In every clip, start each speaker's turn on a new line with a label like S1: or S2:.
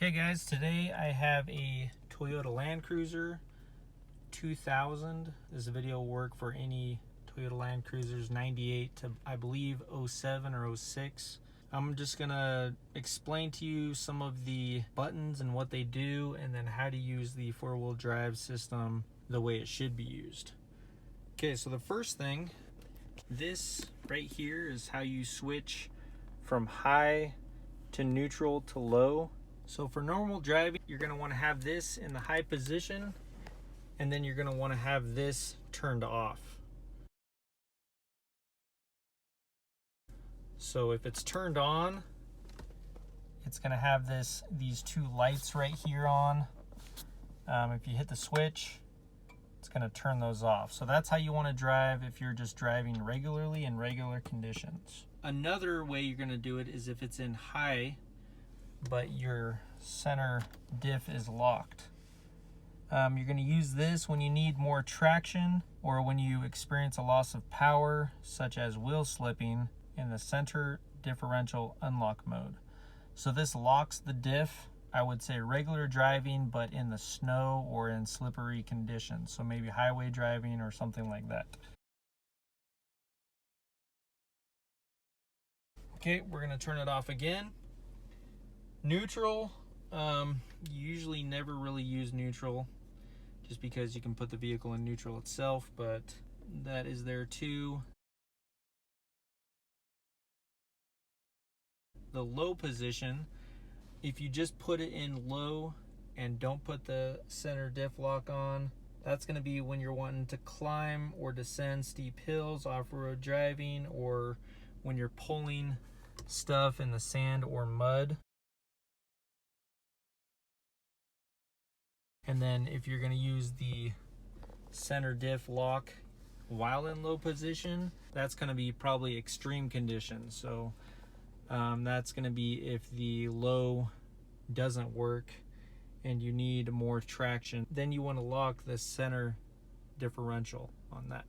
S1: Okay guys, today I have a Toyota Land Cruiser 2000. This video will work for any Toyota Land Cruisers 98 to I believe 07 or 06. I'm just gonna explain to you some of the buttons and what they do, and then how to use the four-wheel drive system the way it should be used. Okay, so the first thing, this right here is how you switch from high to neutral to low. So for normal driving, you're going to want to have this in the high position, and then you're going to want to have this turned off. So if it's turned on, it's going to have these two lights right here on. If you hit the switch, it's going to turn those off. So that's how you want to drive if you're just driving regularly in regular conditions. Another way you're going to do it is if it's in high, but your center diff is locked. You're going to use this when you need more traction or when you experience a loss of power, such as wheel slipping, in the center differential unlock mode. So this locks the diff, I would say regular driving, but in the snow or in slippery conditions. So maybe highway driving or something like that. Okay, we're going to turn it off again. Neutral, you usually never really use neutral just because you can put the vehicle in neutral itself, but that is there too. The low position, if you just put it in low and don't put the center diff lock on, that's going to be when you're wanting to climb or descend steep hills, off-road driving, or when you're pulling stuff in the sand or mud. And then if you're going to use the center diff lock while in low position, that's going to be probably extreme conditions. So that's going to be if the low doesn't work and you need more traction, then you want to lock the center differential on that.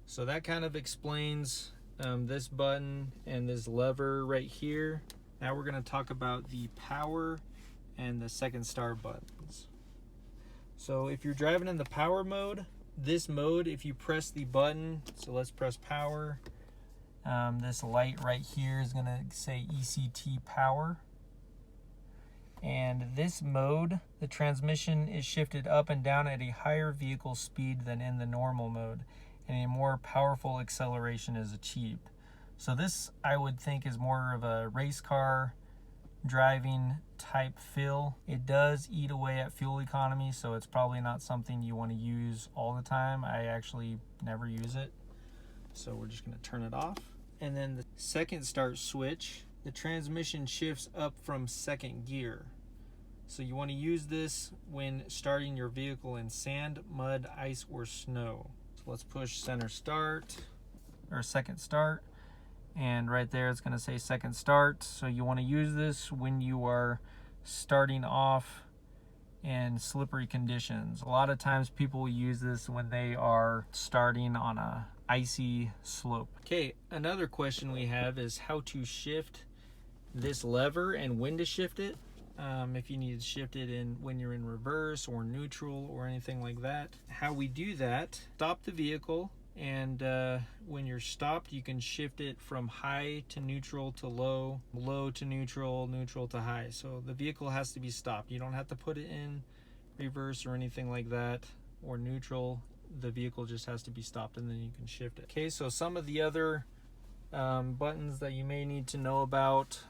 S1: So that kind of explains this button and this lever right here. Now we're going to talk about the power and the second start buttons. So if you're driving in the power mode, this mode, if you press the button, so let's press power, this light right here is going to say ECT power. And this mode, the transmission is shifted up and down at a higher vehicle speed than in the normal mode, and a more powerful acceleration is achieved. So this, I would think, is more of a race car driving type feel. It does eat away at fuel economy, so it's probably not something you want to use all the time. I actually never use it. So we're just going to turn it off. And then the second start switch, the transmission shifts up from second gear. So you want to use this when starting your vehicle in sand, mud, ice, or snow. So let's push center start, or second start. And right there it's going to say second start. So you want to use this when you are starting off in slippery conditions. A lot of times people will use this when they are starting on a icy slope. Okay, another question we have is how to shift this lever and when to shift it. If you need to shift it in when you're in reverse or neutral or anything like that. How we do that, stop the vehicle, and when you're stopped, you can shift it from high to neutral to low, low to neutral, neutral to high. So the vehicle has to be stopped. You don't have to put it in reverse or anything like that, or neutral. The vehicle just has to be stopped, and then you can shift it. Okay, so some of the other buttons that you may need to know about.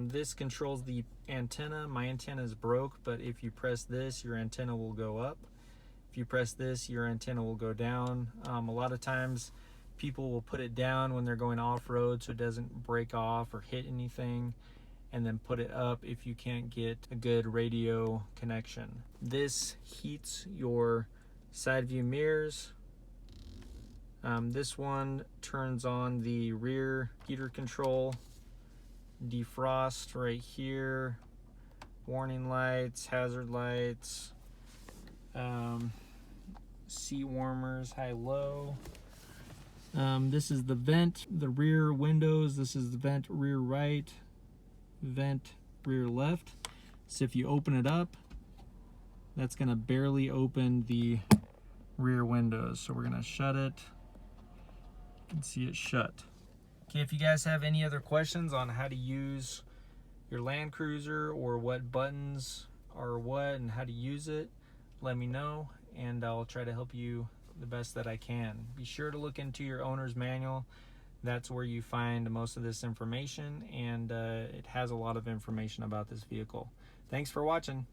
S1: This controls the antenna. My antenna is broke, but if you press this, your antenna will go up. If you press this, your antenna will go down. A lot of times people will put it down when they're going off-road so it doesn't break off or hit anything, and then put it up if you can't get a good radio connection. This heats your side view mirrors. This one turns on the rear heater control, defrost right here, warning lights, hazard lights, seat warmers, high-low. This is the vent, the rear windows. This is the vent rear right, vent rear left. So if you open it up, that's going to barely open the rear windows. So we're going to shut it. You can see it shut. Okay, if you guys have any other questions on how to use your Land Cruiser or what buttons are what and how to use it, let me know and I'll try to help you the best that I can. Be sure to look into your owner's manual. That's where you find most of this information, and it has a lot of information about this vehicle. Thanks for watching.